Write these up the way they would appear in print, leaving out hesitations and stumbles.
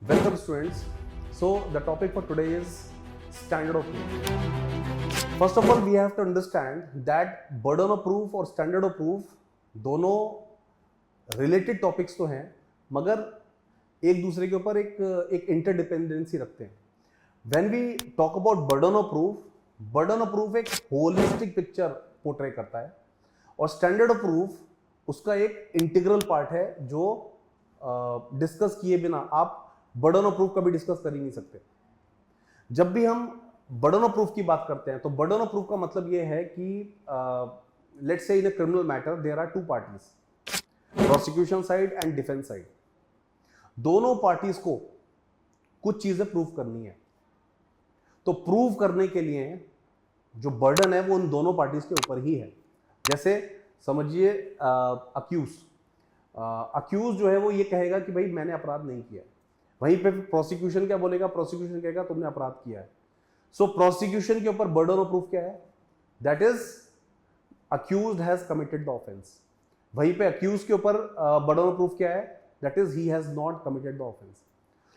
Welcome students. So the topic for today is standard of proof. First of all, we have to understand that burden of proof और standard of proof दोनों related topics तो हैं, मगर एक दूसरे के ऊपर एक interdependency रखते हैं. When we talk about burden of proof एक holistic picture portray करता है और standard of proof उसका एक integral part है जो डिस्कस किए बिना आप बर्डन ऑफ प्रूफ कभी डिस्कस कर ही नहीं सकते. जब भी हम बर्डन ऑफ प्रूफ की बात करते हैं तो बर्डन ऑफ प्रूफ का मतलब यह है कि let's say in a criminal matter there are two parties, prosecution side and defence side. दोनों पार्टीज को कुछ चीजें प्रूव करनी है. तो प्रूव करने के लिए जो बर्डन है वो उन दोनों पार्टीज के ऊपर ही है. जैसे समझिए अक्यूज जो है वो ये कहेगा कि भाई मैंने अपराध नहीं किया. वहीं पे प्रोसिक्यूशन क्या बोलेगा? प्रोसिक्यूशन कहेगा तुमने अपराध किया है. सो प्रोसिक्यूशन के ऊपर बर्डन ऑफ प्रूफ क्या है? That is accused has committed the offence. वहीं पे अक्यूज के ऊपर बर्डन ऑफ प्रूफ क्या है? That is he has not committed the offence.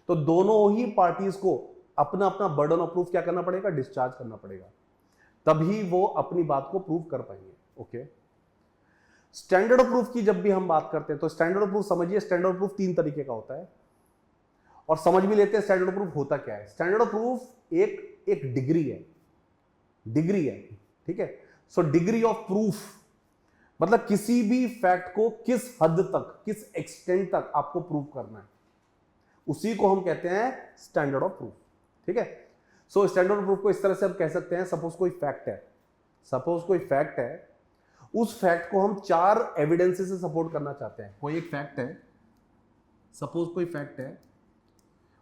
तो दोनों ही पार्टीज को अपना अपना बर्डन ऑफ प्रूफ क्या करना पड़ेगा? डिस्चार्ज करना पड़ेगा. तभी वो अपनी बात को प्रूव कर पाएंगे. ओके. स्टैंडर्ड ऑफ प्रूफ की जब भी हम बात करते हैं तो स्टैंडर्ड ऑफ प्रूफ समझिए, स्टैंडर्ड ऑफ प्रूफ तीन तरीके का होता है और समझ भी लेते हैं स्टैंडर्ड ऑफ प्रूफ होता क्या है. स्टैंडर्ड ऑफ प्रूफ एक डिग्री है. ठीक है. सो डिग्री ऑफ प्रूफ मतलब किसी भी फैक्ट को किस हद तक, किस एक्सटेंट तक आपको प्रूव करना है, उसी को हम कहते हैं स्टैंडर्ड ऑफ प्रूफ. ठीक है. सो स्टैंडर्ड ऑफ प्रूफ को इस तरह से हम कह सकते हैं, सपोज कोई फैक्ट है, उस फैक्ट को हम चार एविडेंसेस से सपोर्ट करना चाहते हैं. कोई एक फैक्ट है, सपोज कोई फैक्ट है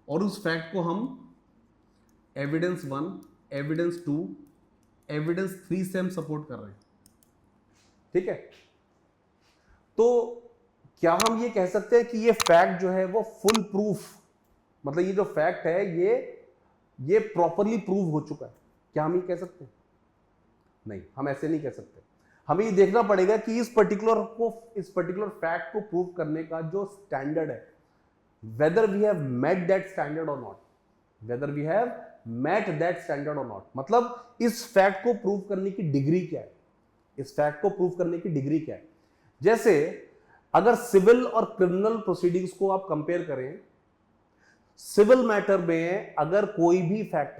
और उस फैक्ट को हम एविडेंस 1, एविडेंस 2, एविडेंस 3 से हम सपोर्ट कर रहे हैं. ठीक है. तो क्या हम ये कह सकते हैं कि ये फैक्ट जो है वो फुल प्रूफ, मतलब ये जो फैक्ट है ये प्रॉपरली प्रूव हो चुका है? क्या हम ये कह सकते हैं? नहीं, हम ऐसे नहीं कह सकते. हमें ये देखना पड़ेगा कि इस पर्टिकुलर फैक्ट को प्रूव करने का जो स्टैंडर्ड है, whether we have met that standard or not, मतलब इस फैक्ट को प्रूव करने की डिग्री क्या है. जैसे अगर सिविल और क्रिमिनल प्रोसीडिंग्स को आप कंपेयर करें, सिविल मैटर में अगर कोई भी फैक्ट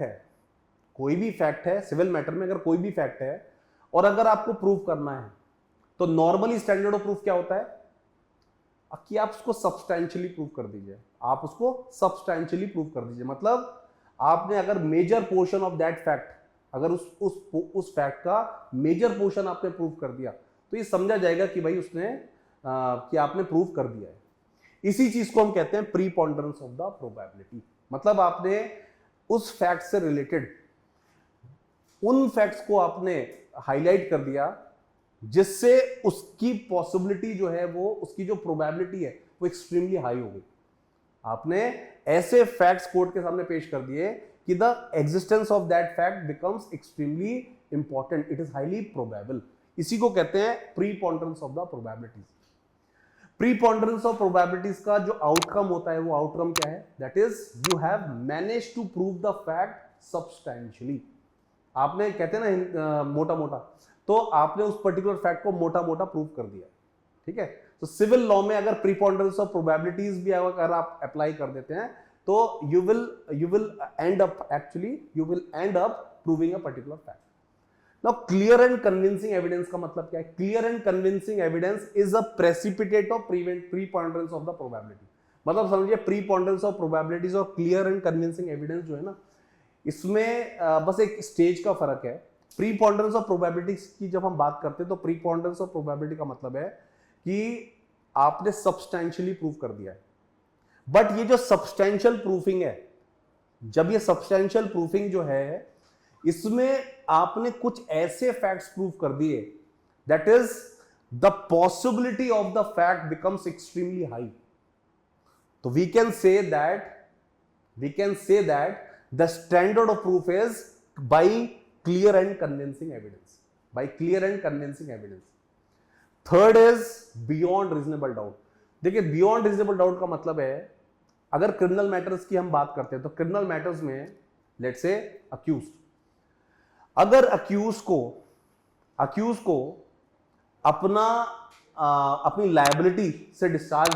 है, सिविल मैटर में अगर कोई भी फैक्ट है और अगर आपको प्रूव करना है तो नॉर्मली स्टैंडर्ड ऑफ प्रूफ क्या होता है कि आप उसको सब्सटैंशियली प्रूव कर दीजिए. मतलब आपने अगर major portion of that fact, अगर उस फैक्ट का मेजर पोर्शन आपने प्रूव कर दिया तो ये समझा जाएगा कि भाई कि आपने प्रूव कर दिया है. इसी चीज को हम कहते हैं प्रीपोंडरेंस ऑफ द प्रोबेबिलिटी. मतलब आपने उस फैक्ट से रिलेटेड उन फैक्ट्स को आपने हाईलाइट कर दिया जिससे उसकी पॉसिबिलिटी जो है वो, उसकी जो प्रोबेबिलिटी है वो एक्सट्रीमली हाई हो गई. आपने ऐसे फैक्ट्स कोर्ट के सामने पेश कर दिए कि the existence of that fact becomes extremely important, it is highly probable. इसी को कहते हैं preponderance of the probabilities. Preponderance of probabilities का जो आउटकम होता है वो आउटकम क्या है? That is you have managed to prove the fact substantially. आपने कहते हैं ना मोटा मोटा, तो आपने उस पर्टिकुलर फैक्ट को मोटा मोटा प्रूव कर दिया. ठीक है. तो सिविल लॉ में अगर प्रीपोंडरेंस ऑफ प्रोबेबिलिटीज भी अगर आप अप्लाई कर देते हैं तो you will and up proving a particular fact. Now clear and convincing evidence का मतलब क्या है? Clear and convincing evidence is a precipitate of preponderance of the probability. मतलब समझिए प्रीपोंडरेंस ऑफ प्रोबेबिलिटीज और क्लियर एंड कन्विंसिंग एविडेंस जो है ना, इसमें बस एक स्टेज का फर्क है. प्रीपोंडरेंस ऑफ प्रोबेबिलिटीज की जब हम बात करते हैं तो प्रीपोंडरेंस ऑफ प्रोबेबिलिटी का मतलब है कि आपने सब्सटैंशियली प्रूव कर दिया है. बट ये जो सब्सटैंशियल प्रूफिंग है, जब ये सब्सटैंशियल प्रूफिंग जो है, इसमें आपने कुछ ऐसे फैक्ट्स प्रूव कर दिए that is the possibility of the fact becomes extremely high. तो we can say that the standard of proof is by clear and convincing evidence. Third is beyond reasonable doubt. देखिए beyond reasonable doubt का मतलब है अगर criminal matters की हम बात करते हैं तो क्रिमिनल मैटर्स में लेट्स से अक्यूज्ड, अगर अक्यूज को अपनी लायबिलिटी से डिस्चार्ज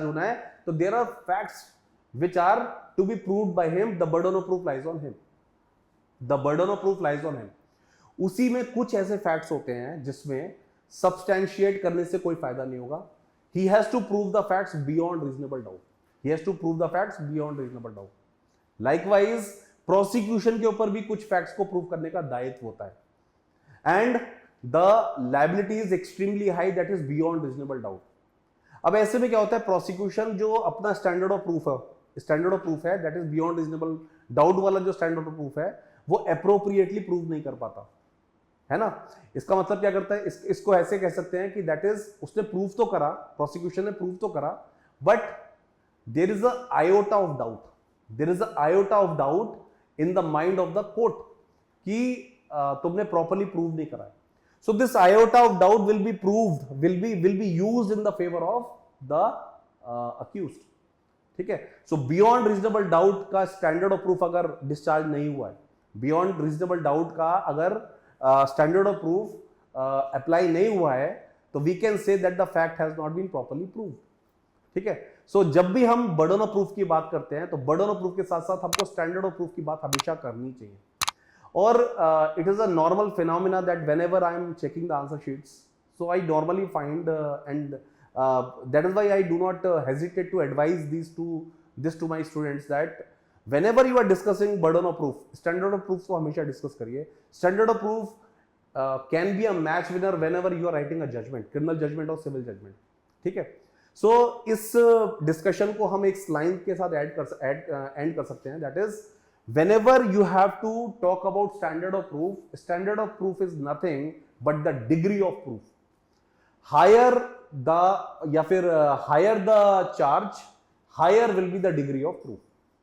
होना है, तो there are facts which are to be proved by him, the burden of proof lies on him. उसी में कुछ ऐसे फैक्ट्स होते हैं जिसमें सब्सटैंशिएट करने से कोई फायदा नहीं होगा. He has to prove the facts beyond reasonable doubt. Likewise, prosecution के ऊपर भी कुछ फैक्ट्स को प्रूव करने का दायित्व होता है. And the liability is extremely high, that is beyond reasonable doubt. अब ऐसे में क्या होता है, प्रोसिक्यूशन जो अपना स्टैंडर्ड ऑफ प्रूफ है that is beyond reasonable doubt वाला जो स्टैंडर्ड ऑफ प्रूफ है वो अप्रोप्रिएटली प्रूव नहीं कर पाता है ना. इसका मतलब क्या करता है, इसको ऐसे कह सकते हैं कि दैट इज उसने प्रूफ तो करा, प्रोसिक्यूशन ने प्रूव तो करा, but there is a iota of doubt in the mind of the court कि तुमने प्रॉपर्ली प्रूव नहीं करा है. So this iota of doubt will be used in the favour of the accused. ठीक है. सो बियॉन्ड रीजनेबल डाउट का standard of proof अगर discharge नहीं हुआ है, बियॉन्ड रीजनेबल डाउट का अगर स्टैंडर्ड ऑफ प्रूफ अप्लाई नहीं हुआ है, तो we can say that the fact has not been properly proved. ठीक है. सो जब भी हम बर्डन ऑफ प्रूफ की बात करते हैं तो बर्डन ऑफ प्रूफ के साथ साथ हमको स्टैंडर्ड ऑफ प्रूफ की बात हमेशा करनी चाहिए. और it is a normal phenomena that whenever I am checking the answer sheets, so I normally find and that is why I do not hesitate to advise this to my students that whenever you are discussing burden of proof, standard of proof को हमेशा discuss करिए. Standard of proof can be a match winner whenever you are writing a judgment, criminal judgment और civil judgment. ठीक है. सो इस discussion को हम एक लाइन के साथ एंड कर सकते हैं, that is whenever you have to talk about standard of proof is nothing but the degree of proof. higher the charge, higher will be the degree of proof.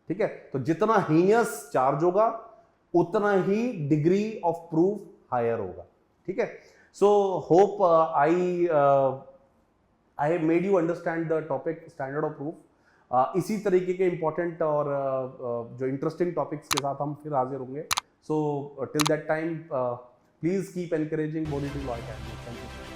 ठीक है. तो जितना हीनियस चार्ज होगा उतना ही degree of proof higher होगा. ठीक है. So hope I have made you understand the topic standard of proof. इसी तरीके के इंपॉर्टेंट और जो इंटरेस्टिंग टॉपिक्स के साथ हम फिर हाजिर होंगे. So till that time please keep encouraging body to law academy. Thank you.